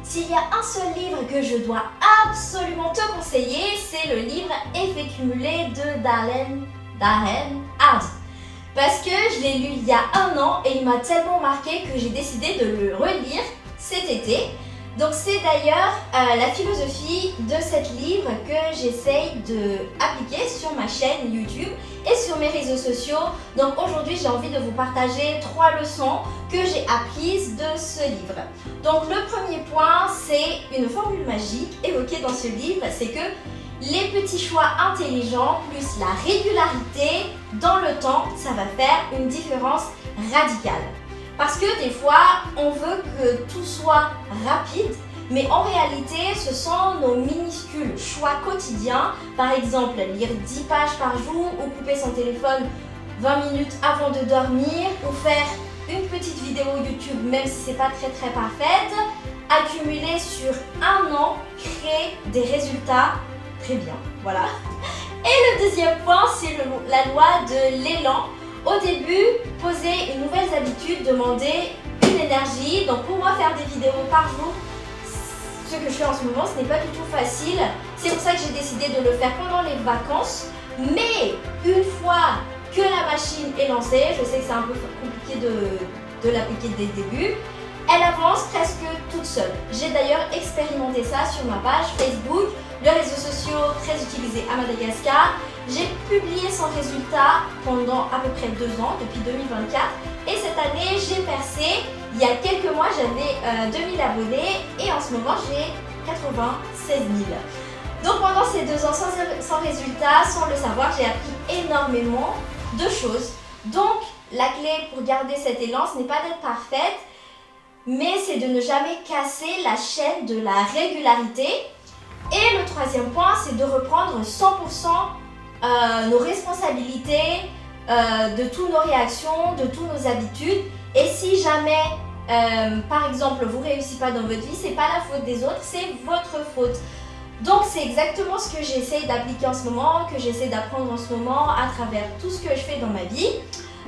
s'il y a un seul livre que je dois absolument te conseiller, c'est le livre Effet cumulé de Darren Hardy. Parce que je l'ai lu il y a 1 an et il m'a tellement marqué que j'ai décidé de le relire cet été. Donc c'est d'ailleurs la philosophie de cet livre que j'essaye d'appliquer sur ma chaîne YouTube et sur mes réseaux sociaux. Donc aujourd'hui j'ai envie de vous partager 3 leçons que j'ai apprises de ce livre. Donc le premier point, c'est une formule magique évoquée dans ce livre, c'est que les petits choix intelligents plus la régularité dans le temps, ça va faire une différence radicale. Parce que des fois, on veut que tout soit rapide, mais en réalité, ce sont nos minuscules choix quotidiens. Par exemple, lire 10 pages par jour ou couper son téléphone 20 minutes avant de dormir ou faire une petite vidéo YouTube, même si c'est pas très parfaite, accumuler sur 1 an, créer des résultats très bien. Voilà. Et le deuxième point, c'est la loi de l'élan. Au début, poser une nouvelle habitude, demander une énergie. Donc pour moi, faire des vidéos par jour, ce que je fais en ce moment, ce n'est pas du tout facile. C'est pour ça que j'ai décidé de le faire pendant les vacances. Mais une fois que la machine est lancée, je sais que c'est un peu compliqué de l'appliquer dès le début, elle avance presque toute seule. J'ai d'ailleurs expérimenté ça sur ma page Facebook, le réseau social très utilisé à Madagascar. J'ai publié son résultat pendant à peu près 2 ans, depuis 2024. Et cette année, j'ai percé. Il y a quelques mois, j'avais 2000 abonnés et en ce moment, j'ai 96 000. Donc pendant ces 2 ans sans résultat, sans le savoir, j'ai appris énormément de choses. Donc la clé pour garder cet élan, ce n'est pas d'être parfaite, mais c'est de ne jamais casser la chaîne de la régularité. Et le troisième point, c'est de reprendre 100% nos responsabilités, de toutes nos réactions, de toutes nos habitudes. Et si jamais, par exemple, vous ne réussissez pas dans votre vie, c'est pas la faute des autres, c'est votre faute. Donc c'est exactement ce que j'essaie d'appliquer en ce moment, que j'essaie d'apprendre en ce moment à travers tout ce que je fais dans ma vie.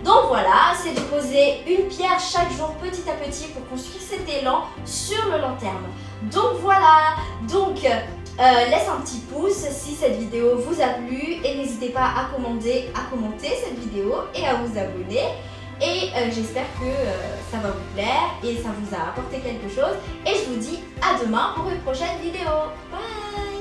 Donc voilà, c'est de poser une pierre chaque jour petit à petit pour construire cet élan sur le long terme. Donc voilà, laisse un petit pouce si cette vidéo vous a plu et n'hésitez pas à commenter cette vidéo et à vous abonner. Et j'espère que ça va vous plaire et ça vous a apporté quelque chose. Et je vous dis à demain pour une prochaine vidéo. Bye!